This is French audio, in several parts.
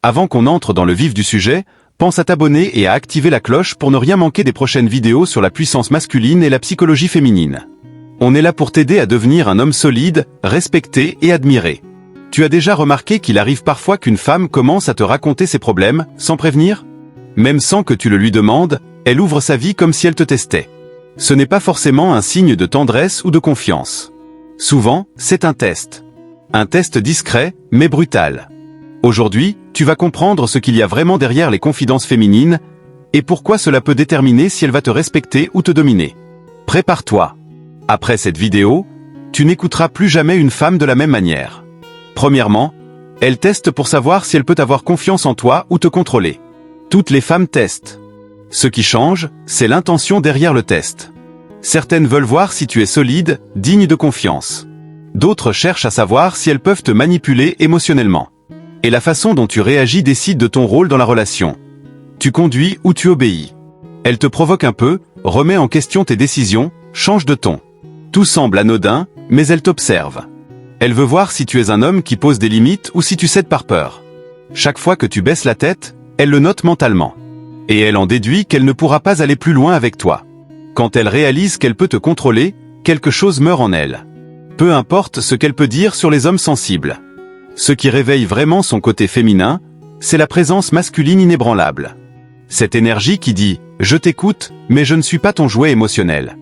Avant qu'on entre dans le vif du sujet, pense à t'abonner et à activer la cloche pour ne rien manquer des prochaines vidéos sur la puissance masculine et la psychologie féminine. On est là pour t'aider à devenir un homme solide, respecté et admiré. Tu as déjà remarqué qu'il arrive parfois qu'une femme commence à te raconter ses problèmes, sans prévenir? Même sans que tu le lui demandes, elle ouvre sa vie comme si elle te testait. Ce n'est pas forcément un signe de tendresse ou de confiance. Souvent, c'est un test. Un test discret, mais brutal. Aujourd'hui, tu vas comprendre ce qu'il y a vraiment derrière les confidences féminines, et pourquoi cela peut déterminer si elle va te respecter ou te dominer. Prépare-toi. Après cette vidéo, tu n'écouteras plus jamais une femme de la même manière. Premièrement, elle teste pour savoir si elle peut avoir confiance en toi ou te contrôler. Toutes les femmes testent. Ce qui change, c'est l'intention derrière le test. Certaines veulent voir si tu es solide, digne de confiance. D'autres cherchent à savoir si elles peuvent te manipuler émotionnellement. Et la façon dont tu réagis décide de ton rôle dans la relation. Tu conduis ou tu obéis. Elle te provoque un peu, remet en question tes décisions, change de ton. Tout semble anodin, mais elle t'observe. Elle veut voir si tu es un homme qui pose des limites ou si tu cèdes par peur. Chaque fois que tu baisses la tête, elle le note mentalement. Et elle en déduit qu'elle ne pourra pas aller plus loin avec toi. Quand elle réalise qu'elle peut te contrôler, quelque chose meurt en elle. Peu importe ce qu'elle peut dire sur les hommes sensibles. Ce qui réveille vraiment son côté féminin, c'est la présence masculine inébranlable. Cette énergie qui dit « Je t'écoute, mais je ne suis pas ton jouet émotionnel ».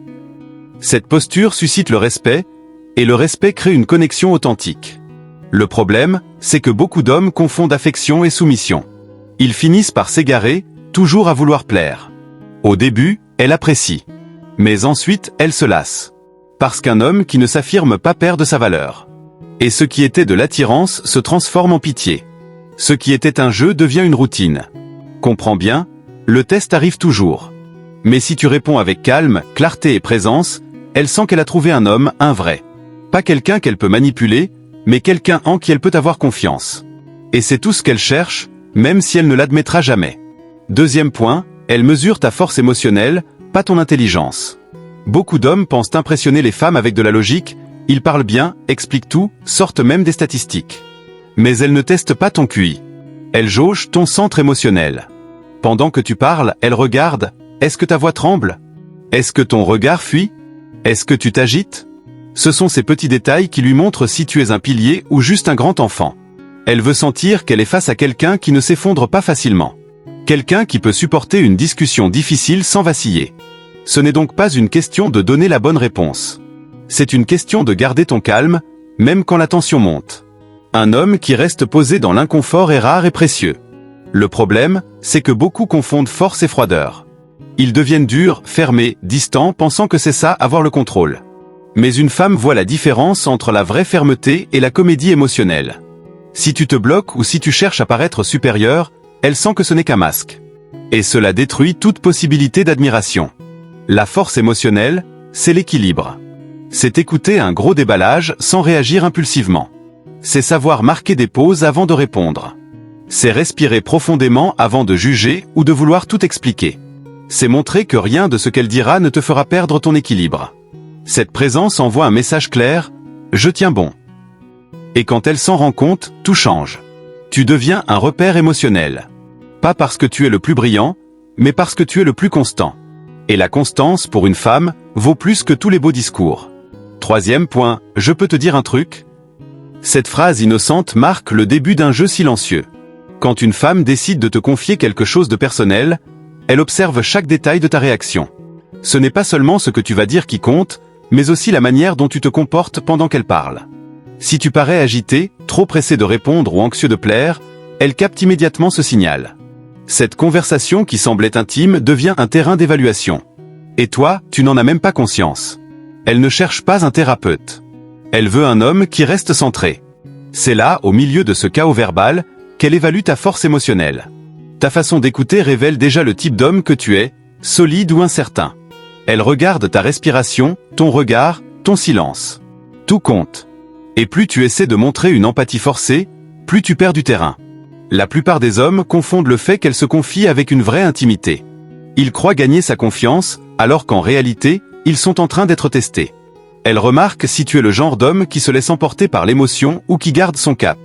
Cette posture suscite le respect, et le respect crée une connexion authentique. Le problème, c'est que beaucoup d'hommes confondent affection et soumission. Ils finissent par s'égarer, toujours à vouloir plaire. Au début, elle apprécie. Mais ensuite, elle se lasse. Parce qu'un homme qui ne s'affirme pas perd sa valeur. Et ce qui était de l'attirance se transforme en pitié. Ce qui était un jeu devient une routine. Comprends bien, le test arrive toujours. Mais si tu réponds avec calme, clarté et présence, elle sent qu'elle a trouvé un homme, un vrai. Pas quelqu'un qu'elle peut manipuler, mais quelqu'un en qui elle peut avoir confiance. Et c'est tout ce qu'elle cherche, même si elle ne l'admettra jamais. Deuxième point, elle mesure ta force émotionnelle, pas ton intelligence. Beaucoup d'hommes pensent impressionner les femmes avec de la logique, ils parlent bien, expliquent tout, sortent même des statistiques. Mais elles ne testent pas ton QI. Elles jaugent ton centre émotionnel. Pendant que tu parles, elles regardent, est-ce que ta voix tremble? Est-ce que ton regard fuit? Est-ce que tu t'agites? Ce sont ces petits détails qui lui montrent si tu es un pilier ou juste un grand enfant. Elle veut sentir qu'elle est face à quelqu'un qui ne s'effondre pas facilement. Quelqu'un qui peut supporter une discussion difficile sans vaciller. Ce n'est donc pas une question de donner la bonne réponse. C'est une question de garder ton calme, même quand la tension monte. Un homme qui reste posé dans l'inconfort est rare et précieux. Le problème, c'est que beaucoup confondent force et froideur. Ils deviennent durs, fermés, distants, pensant que c'est ça, avoir le contrôle. Mais une femme voit la différence entre la vraie fermeté et la comédie émotionnelle. Si tu te bloques ou si tu cherches à paraître supérieur, elle sent que ce n'est qu'un masque. Et cela détruit toute possibilité d'admiration. La force émotionnelle, c'est l'équilibre. C'est écouter un gros déballage sans réagir impulsivement. C'est savoir marquer des pauses avant de répondre. C'est respirer profondément avant de juger ou de vouloir tout expliquer. C'est montrer que rien de ce qu'elle dira ne te fera perdre ton équilibre. Cette présence envoie un message clair, « Je tiens bon ». Et quand elle s'en rend compte, tout change. Tu deviens un repère émotionnel. Pas parce que tu es le plus brillant, mais parce que tu es le plus constant. Et la constance, pour une femme, vaut plus que tous les beaux discours. Troisième point, je peux te dire un truc? Cette phrase innocente marque le début d'un jeu silencieux. Quand une femme décide de te confier quelque chose de personnel, elle observe chaque détail de ta réaction. Ce n'est pas seulement ce que tu vas dire qui compte, mais aussi la manière dont tu te comportes pendant qu'elle parle. Si tu parais agité, trop pressé de répondre ou anxieux de plaire, elle capte immédiatement ce signal. Cette conversation qui semblait intime devient un terrain d'évaluation. Et toi, tu n'en as même pas conscience. Elle ne cherche pas un thérapeute. Elle veut un homme qui reste centré. C'est là, au milieu de ce chaos verbal, qu'elle évalue ta force émotionnelle. Ta façon d'écouter révèle déjà le type d'homme que tu es, solide ou incertain. Elle regarde ta respiration, ton regard, ton silence. Tout compte. Et plus tu essaies de montrer une empathie forcée, plus tu perds du terrain. La plupart des hommes confondent le fait qu'elle se confie avec une vraie intimité. Ils croient gagner sa confiance, alors qu'en réalité, ils sont en train d'être testés. Elle remarque si tu es le genre d'homme qui se laisse emporter par l'émotion ou qui garde son cap.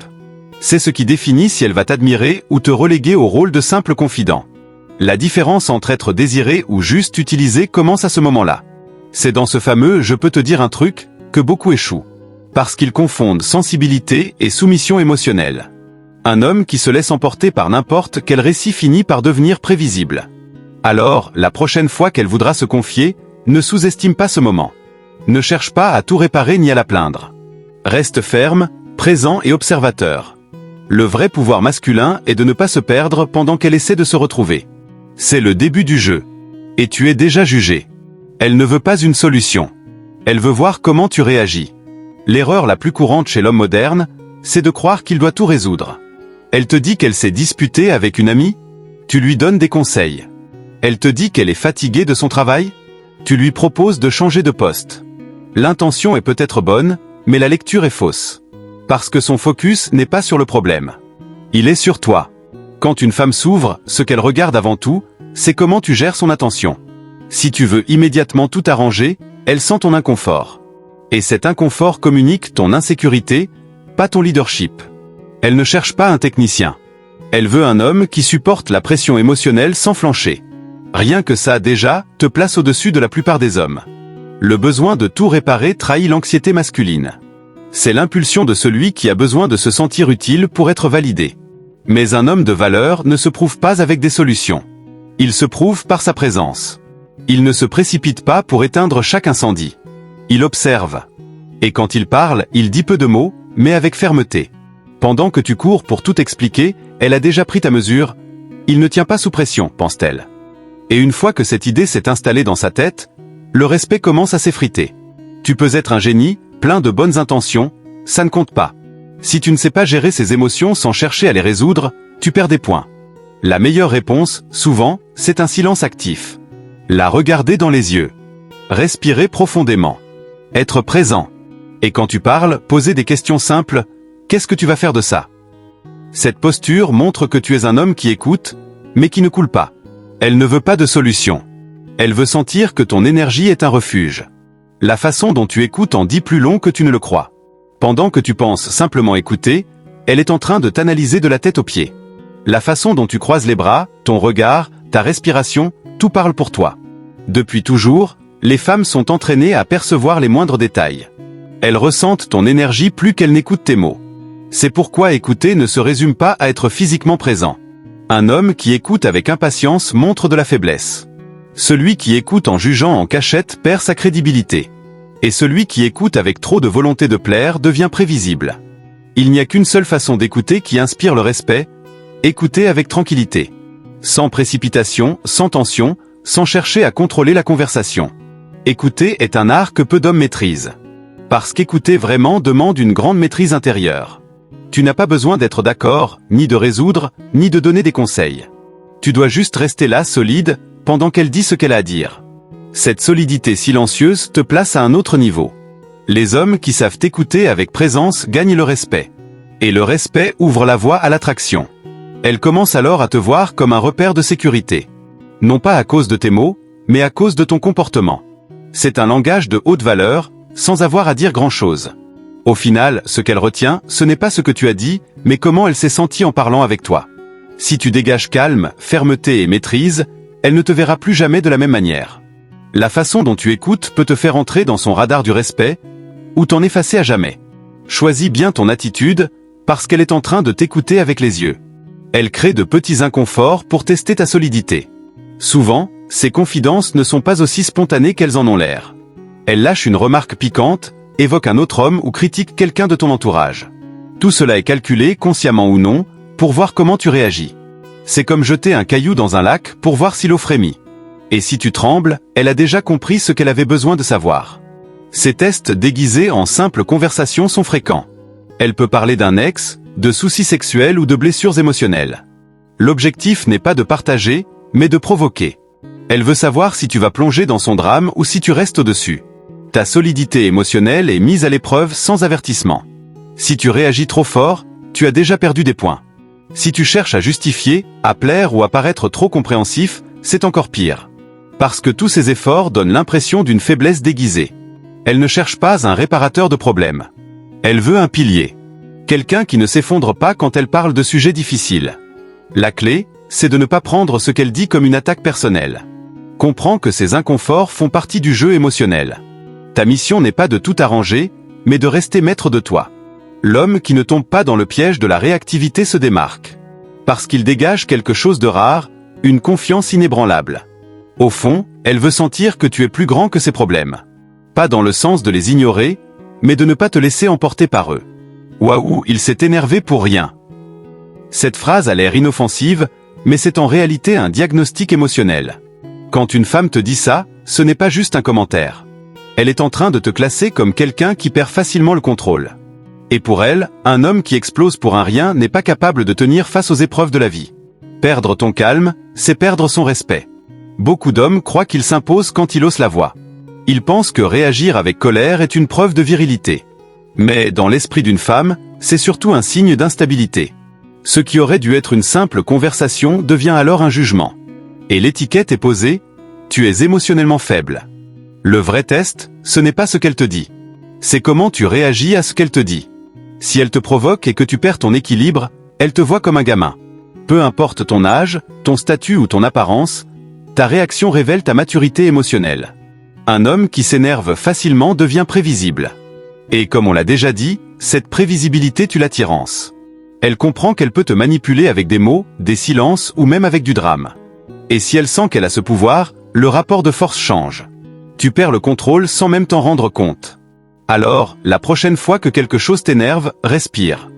C'est ce qui définit si elle va t'admirer ou te reléguer au rôle de simple confident. La différence entre être désiré ou juste utilisé commence à ce moment-là. C'est dans ce fameux « je peux te dire un truc » que beaucoup échouent. Parce qu'ils confondent sensibilité et soumission émotionnelle. Un homme qui se laisse emporter par n'importe quel récit finit par devenir prévisible. Alors, la prochaine fois qu'elle voudra se confier, ne sous-estime pas ce moment. Ne cherche pas à tout réparer ni à la plaindre. Reste ferme, présent et observateur. Le vrai pouvoir masculin est de ne pas se perdre pendant qu'elle essaie de se retrouver. C'est le début du jeu. Et tu es déjà jugé. Elle ne veut pas une solution. Elle veut voir comment tu réagis. L'erreur la plus courante chez l'homme moderne, c'est de croire qu'il doit tout résoudre. Elle te dit qu'elle s'est disputée avec une amie? Tu lui donnes des conseils. Elle te dit qu'elle est fatiguée de son travail? Tu lui proposes de changer de poste. L'intention est peut-être bonne, mais la lecture est fausse. Parce que son focus n'est pas sur le problème. Il est sur toi. Quand une femme s'ouvre, ce qu'elle regarde avant tout, c'est comment tu gères son attention. Si tu veux immédiatement tout arranger, elle sent ton inconfort. Et cet inconfort communique ton insécurité, pas ton leadership. Elle ne cherche pas un technicien. Elle veut un homme qui supporte la pression émotionnelle sans flancher. Rien que ça, déjà, te place au-dessus de la plupart des hommes. Le besoin de tout réparer trahit l'anxiété masculine. C'est l'impulsion de celui qui a besoin de se sentir utile pour être validé. Mais un homme de valeur ne se prouve pas avec des solutions. Il se prouve par sa présence. Il ne se précipite pas pour éteindre chaque incendie. Il observe. Et quand il parle, il dit peu de mots, mais avec fermeté. Pendant que tu cours pour tout expliquer, elle a déjà pris ta mesure. Il ne tient pas sous pression, pense-t-elle. Et une fois que cette idée s'est installée dans sa tête, le respect commence à s'effriter. Tu peux être un génie, plein de bonnes intentions, ça ne compte pas. Si tu ne sais pas gérer ses émotions sans chercher à les résoudre, tu perds des points. La meilleure réponse, souvent, c'est un silence actif. La regarder dans les yeux. Respirer profondément. Être présent. Et quand tu parles, poser des questions simples. Qu'est-ce que tu vas faire de ça? Cette posture montre que tu es un homme qui écoute, mais qui ne coule pas. Elle ne veut pas de solution. Elle veut sentir que ton énergie est un refuge. La façon dont tu écoutes en dit plus long que tu ne le crois. Pendant que tu penses simplement écouter, elle est en train de t'analyser de la tête aux pieds. La façon dont tu croises les bras, ton regard, ta respiration, tout parle pour toi. Depuis toujours, les femmes sont entraînées à percevoir les moindres détails. Elles ressentent ton énergie plus qu'elles n'écoutent tes mots. C'est pourquoi écouter ne se résume pas à être physiquement présent. Un homme qui écoute avec impatience montre de la faiblesse. Celui qui écoute en jugeant en cachette perd sa crédibilité. Et celui qui écoute avec trop de volonté de plaire devient prévisible. Il n'y a qu'une seule façon d'écouter qui inspire le respect, écouter avec tranquillité. Sans précipitation, sans tension, sans chercher à contrôler la conversation. Écouter est un art que peu d'hommes maîtrisent. Parce qu'écouter vraiment demande une grande maîtrise intérieure. Tu n'as pas besoin d'être d'accord, ni de résoudre, ni de donner des conseils. Tu dois juste rester là solide, pendant qu'elle dit ce qu'elle a à dire. Cette solidité silencieuse te place à un autre niveau. Les hommes qui savent écouter avec présence gagnent le respect. Et le respect ouvre la voie à l'attraction. Elle commence alors à te voir comme un repère de sécurité. Non pas à cause de tes mots, mais à cause de ton comportement. C'est un langage de haute valeur, sans avoir à dire grand-chose. Au final, ce qu'elle retient, ce n'est pas ce que tu as dit, mais comment elle s'est sentie en parlant avec toi. Si tu dégages calme, fermeté et maîtrise, elle ne te verra plus jamais de la même manière. La façon dont tu écoutes peut te faire entrer dans son radar du respect, ou t'en effacer à jamais. Choisis bien ton attitude, parce qu'elle est en train de t'écouter avec les yeux. Elle crée de petits inconforts pour tester ta solidité. Souvent, ces confidences ne sont pas aussi spontanées qu'elles en ont l'air. Elle lâche une remarque piquante, évoque un autre homme ou critique quelqu'un de ton entourage. Tout cela est calculé, consciemment ou non, pour voir comment tu réagis. C'est comme jeter un caillou dans un lac pour voir si l'eau frémit. Et si tu trembles, elle a déjà compris ce qu'elle avait besoin de savoir. Ces tests déguisés en simples conversations sont fréquents. Elle peut parler d'un ex, de soucis sexuels ou de blessures émotionnelles. L'objectif n'est pas de partager, mais de provoquer. Elle veut savoir si tu vas plonger dans son drame ou si tu restes au-dessus. Ta solidité émotionnelle est mise à l'épreuve sans avertissement. Si tu réagis trop fort, tu as déjà perdu des points. Si tu cherches à justifier, à plaire ou à paraître trop compréhensif, c'est encore pire. Parce que tous ces efforts donnent l'impression d'une faiblesse déguisée. Elle ne cherche pas un réparateur de problèmes. Elle veut un pilier. Quelqu'un qui ne s'effondre pas quand elle parle de sujets difficiles. La clé, c'est de ne pas prendre ce qu'elle dit comme une attaque personnelle. Comprends que ces inconforts font partie du jeu émotionnel. Ta mission n'est pas de tout arranger, mais de rester maître de toi. L'homme qui ne tombe pas dans le piège de la réactivité se démarque. Parce qu'il dégage quelque chose de rare, une confiance inébranlable. Au fond, elle veut sentir que tu es plus grand que ses problèmes. Pas dans le sens de les ignorer, mais de ne pas te laisser emporter par eux. Waouh, il s'est énervé pour rien. Cette phrase a l'air inoffensive, mais c'est en réalité un diagnostic émotionnel. Quand une femme te dit ça, ce n'est pas juste un commentaire. Elle est en train de te classer comme quelqu'un qui perd facilement le contrôle. Et pour elle, un homme qui explose pour un rien n'est pas capable de tenir face aux épreuves de la vie. Perdre ton calme, c'est perdre son respect. Beaucoup d'hommes croient qu'ils s'imposent quand ils haussent la voix. Ils pensent que réagir avec colère est une preuve de virilité. Mais dans l'esprit d'une femme, c'est surtout un signe d'instabilité. Ce qui aurait dû être une simple conversation devient alors un jugement. Et l'étiquette est posée, tu es émotionnellement faible. Le vrai test, ce n'est pas ce qu'elle te dit. C'est comment tu réagis à ce qu'elle te dit. Si elle te provoque et que tu perds ton équilibre, elle te voit comme un gamin. Peu importe ton âge, ton statut ou ton apparence, ta réaction révèle ta maturité émotionnelle. Un homme qui s'énerve facilement devient prévisible. Et comme on l'a déjà dit, cette prévisibilité tue l'attirance. Elle comprend qu'elle peut te manipuler avec des mots, des silences ou même avec du drame. Et si elle sent qu'elle a ce pouvoir, le rapport de force change. Tu perds le contrôle sans même t'en rendre compte. Alors, la prochaine fois que quelque chose t'énerve, respire.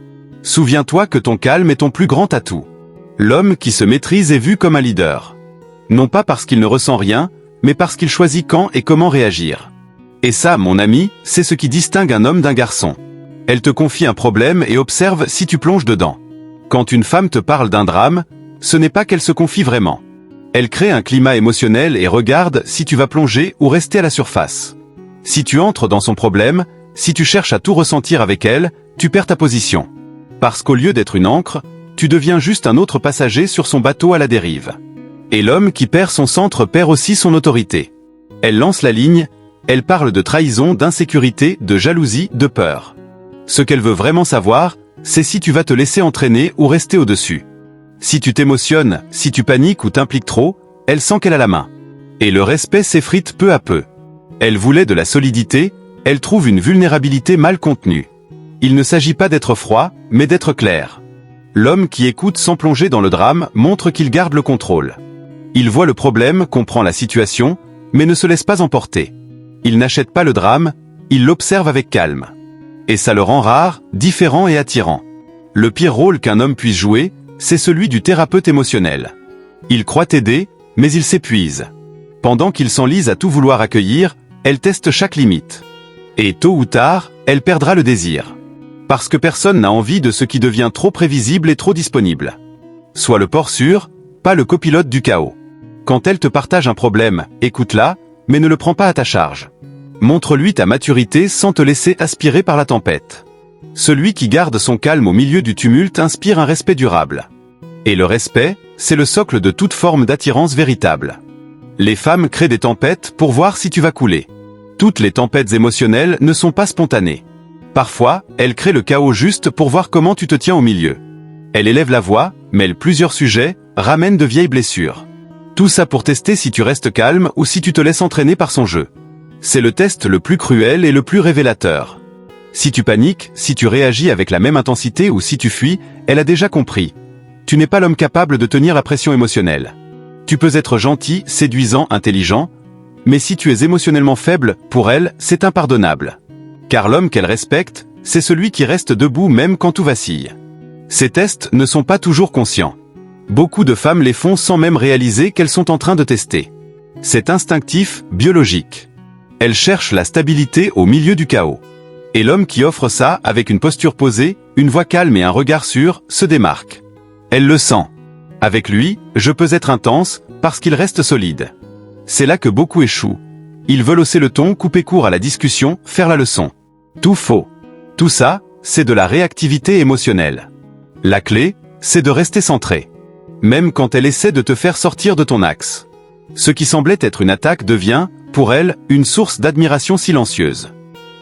Souviens-toi que ton calme est ton plus grand atout. L'homme qui se maîtrise est vu comme un leader. Non pas parce qu'il ne ressent rien, mais parce qu'il choisit quand et comment réagir. Et ça, mon ami, c'est ce qui distingue un homme d'un garçon. Elle te confie un problème et observe si tu plonges dedans. Quand une femme te parle d'un drame, ce n'est pas qu'elle se confie vraiment. Elle crée un climat émotionnel et regarde si tu vas plonger ou rester à la surface. Si tu entres dans son problème, si tu cherches à tout ressentir avec elle, tu perds ta position. Parce qu'au lieu d'être une ancre, tu deviens juste un autre passager sur son bateau à la dérive. Et l'homme qui perd son centre perd aussi son autorité. Elle lance la ligne, elle parle de trahison, d'insécurité, de jalousie, de peur. Ce qu'elle veut vraiment savoir, c'est si tu vas te laisser entraîner ou rester au-dessus. Si tu t'émotionnes, si tu paniques ou t'impliques trop, elle sent qu'elle a la main. Et le respect s'effrite peu à peu. Elle voulait de la solidité, elle trouve une vulnérabilité mal contenue. Il ne s'agit pas d'être froid, mais d'être clair. L'homme qui écoute sans plonger dans le drame montre qu'il garde le contrôle. Il voit le problème, comprend la situation, mais ne se laisse pas emporter. Il n'achète pas le drame, il l'observe avec calme. Et ça le rend rare, différent et attirant. Le pire rôle qu'un homme puisse jouer, c'est celui du thérapeute émotionnel. Il croit t'aider, mais il s'épuise. Pendant qu'il s'enlise à tout vouloir accueillir, elle teste chaque limite. Et tôt ou tard, elle perdra le désir. Parce que personne n'a envie de ce qui devient trop prévisible et trop disponible. Sois le port sûr, pas le copilote du chaos. Quand elle te partage un problème, écoute-la, mais ne le prends pas à ta charge. Montre-lui ta maturité sans te laisser aspirer par la tempête. Celui qui garde son calme au milieu du tumulte inspire un respect durable. Et le respect, c'est le socle de toute forme d'attirance véritable. Les femmes créent des tempêtes pour voir si tu vas couler. Toutes les tempêtes émotionnelles ne sont pas spontanées. Parfois, elles créent le chaos juste pour voir comment tu te tiens au milieu. Elle élève la voix, mêle plusieurs sujets, ramène de vieilles blessures. Tout ça pour tester si tu restes calme ou si tu te laisses entraîner par son jeu. C'est le test le plus cruel et le plus révélateur. Si tu paniques, si tu réagis avec la même intensité ou si tu fuis, elle a déjà compris. Tu n'es pas l'homme capable de tenir la pression émotionnelle. Tu peux être gentil, séduisant, intelligent, mais si tu es émotionnellement faible, pour elle, c'est impardonnable. Car l'homme qu'elle respecte, c'est celui qui reste debout même quand tout vacille. Ces tests ne sont pas toujours conscients. Beaucoup de femmes les font sans même réaliser qu'elles sont en train de tester. C'est instinctif, biologique. Elles cherchent la stabilité au milieu du chaos. Et l'homme qui offre ça, avec une posture posée, une voix calme et un regard sûr, se démarque. Elle le sent. Avec lui, je peux être intense, parce qu'il reste solide. C'est là que beaucoup échouent. Ils veulent hausser le ton, couper court à la discussion, faire la leçon. Tout faux. Tout ça, c'est de la réactivité émotionnelle. La clé, c'est de rester centré. Même quand elle essaie de te faire sortir de ton axe. Ce qui semblait être une attaque devient, pour elle, une source d'admiration silencieuse.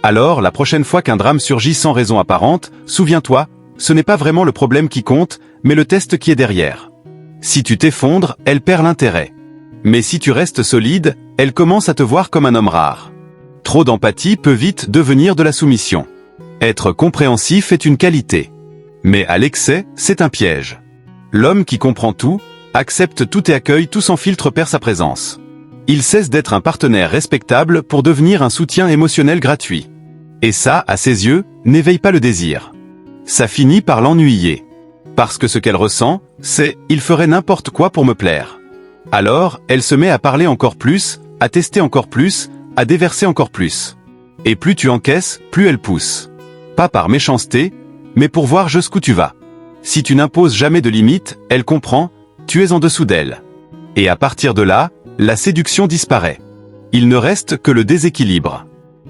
Alors, la prochaine fois qu'un drame surgit sans raison apparente, souviens-toi, ce n'est pas vraiment le problème qui compte, mais le test qui est derrière. Si tu t'effondres, elle perd l'intérêt. Mais si tu restes solide, elle commence à te voir comme un homme rare. Trop d'empathie peut vite devenir de la soumission. Être compréhensif est une qualité. Mais à l'excès, c'est un piège. L'homme qui comprend tout, accepte tout et accueille tout sans filtre perd sa présence. Il cesse d'être un partenaire respectable pour devenir un soutien émotionnel gratuit. Et ça, à ses yeux, n'éveille pas le désir. Ça finit par l'ennuyer. Parce que ce qu'elle ressent, c'est « il ferait n'importe quoi pour me plaire ». Alors, elle se met à parler encore plus, à tester encore plus, à déverser encore plus. Et plus tu encaisses, plus elle pousse. Pas par méchanceté, mais pour voir jusqu'où tu vas. Si tu n'imposes jamais de limites, elle comprend, tu es en dessous d'elle. Et à partir de là, la séduction disparaît. Il ne reste que le déséquilibre.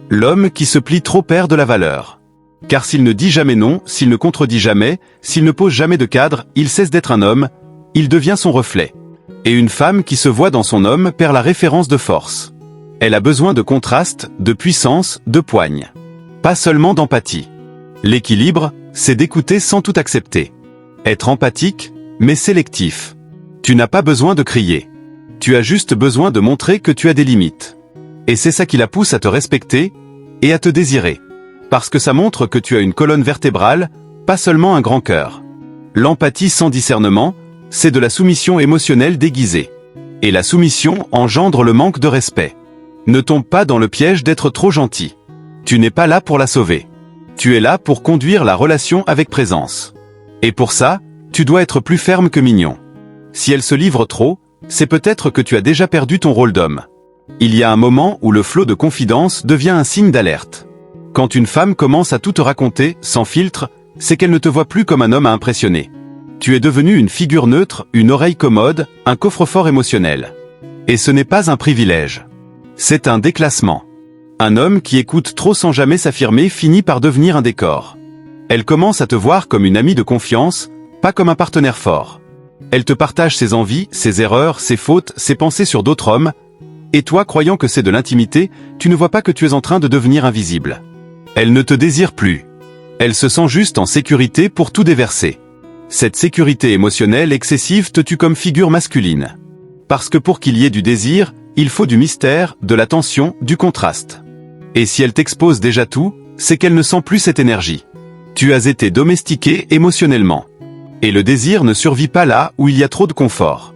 L'homme qui se plie trop perd de la valeur. Car s'il ne dit jamais non, s'il ne contredit jamais, s'il ne pose jamais de cadre, il cesse d'être un homme, il devient son reflet. Et une femme qui se voit dans son homme perd la référence de force. Elle a besoin de contraste, de puissance, de poigne. Pas seulement d'empathie. L'équilibre, c'est d'écouter sans tout accepter. Être empathique, mais sélectif. Tu n'as pas besoin de crier. Tu as juste besoin de montrer que tu as des limites. Et c'est ça qui la pousse à te respecter et à te désirer. Parce que ça montre que tu as une colonne vertébrale, pas seulement un grand cœur. L'empathie sans discernement, c'est de la soumission émotionnelle déguisée. Et la soumission engendre le manque de respect. Ne tombe pas dans le piège d'être trop gentil. Tu n'es pas là pour la sauver. Tu es là pour conduire la relation avec présence. Et pour ça, tu dois être plus ferme que mignon. Si elle se livre trop, c'est peut-être que tu as déjà perdu ton rôle d'homme. Il y a un moment où le flot de confidence devient un signe d'alerte. Quand une femme commence à tout te raconter, sans filtre, c'est qu'elle ne te voit plus comme un homme à impressionner. Tu es devenu une figure neutre, une oreille commode, un coffre-fort émotionnel. Et ce n'est pas un privilège. C'est un déclassement. Un homme qui écoute trop sans jamais s'affirmer finit par devenir un décor. Elle commence à te voir comme une amie de confiance, pas comme un partenaire fort. Elle te partage ses envies, ses erreurs, ses fautes, ses pensées sur d'autres hommes, et toi, croyant que c'est de l'intimité, tu ne vois pas que tu es en train de devenir invisible. Elle ne te désire plus. Elle se sent juste en sécurité pour tout déverser. Cette sécurité émotionnelle excessive te tue comme figure masculine. Parce que pour qu'il y ait du désir, il faut du mystère, de la tension, du contraste. Et si elle t'expose déjà tout, c'est qu'elle ne sent plus cette énergie. Tu as été domestiqué émotionnellement. Et le désir ne survit pas là où il y a trop de confort.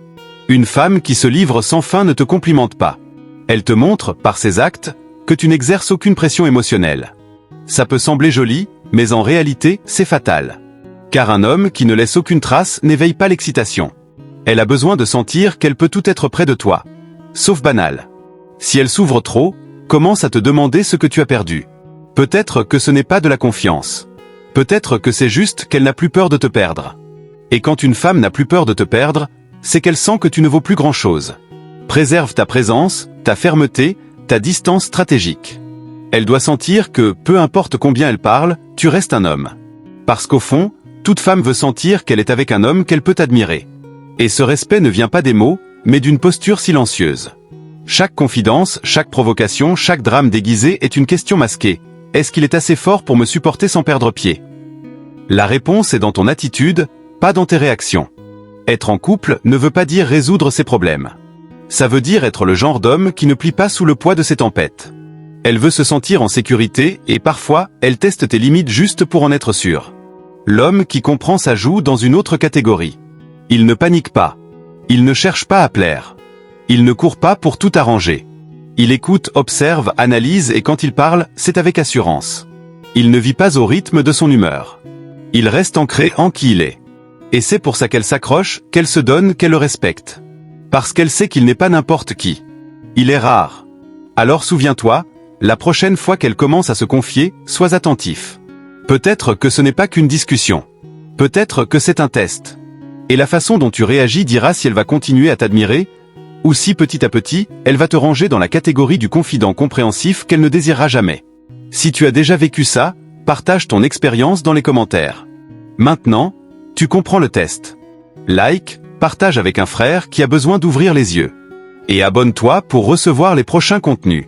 Une femme qui se livre sans fin ne te complimente pas. Elle te montre, par ses actes, que tu n'exerces aucune pression émotionnelle. Ça peut sembler joli, mais en réalité, c'est fatal. Car un homme qui ne laisse aucune trace n'éveille pas l'excitation. Elle a besoin de sentir qu'elle peut tout être près de toi. Sauf banal. Si elle s'ouvre trop, commence à te demander ce que tu as perdu. Peut-être que ce n'est pas de la confiance. Peut-être que c'est juste qu'elle n'a plus peur de te perdre. Et quand une femme n'a plus peur de te perdre, c'est qu'elle sent que tu ne vaux plus grand-chose. Préserve ta présence, ta fermeté, ta distance stratégique. Elle doit sentir que, peu importe combien elle parle, tu restes un homme. Parce qu'au fond, toute femme veut sentir qu'elle est avec un homme qu'elle peut admirer. Et ce respect ne vient pas des mots, mais d'une posture silencieuse. Chaque confidence, chaque provocation, chaque drame déguisé est une question masquée. Est-ce qu'il est assez fort pour me supporter sans perdre pied? La réponse est dans ton attitude, pas dans tes réactions. Être en couple ne veut pas dire résoudre ses problèmes. Ça veut dire être le genre d'homme qui ne plie pas sous le poids de ses tempêtes. Elle veut se sentir en sécurité et parfois, elle teste tes limites juste pour en être sûre. L'homme qui comprend ça joue dans une autre catégorie. Il ne panique pas. Il ne cherche pas à plaire. Il ne court pas pour tout arranger. Il écoute, observe, analyse et quand il parle, c'est avec assurance. Il ne vit pas au rythme de son humeur. Il reste ancré en qui il est. Et c'est pour ça qu'elle s'accroche, qu'elle se donne, qu'elle le respecte. Parce qu'elle sait qu'il n'est pas n'importe qui. Il est rare. Alors souviens-toi, la prochaine fois qu'elle commence à se confier, sois attentif. Peut-être que ce n'est pas qu'une discussion. Peut-être que c'est un test. Et la façon dont tu réagis dira si elle va continuer à t'admirer, ou si petit à petit, elle va te ranger dans la catégorie du confident compréhensif qu'elle ne désirera jamais. Si tu as déjà vécu ça, partage ton expérience dans les commentaires. Maintenant, tu comprends le test. Like, partage avec un frère qui a besoin d'ouvrir les yeux. Et abonne-toi pour recevoir les prochains contenus.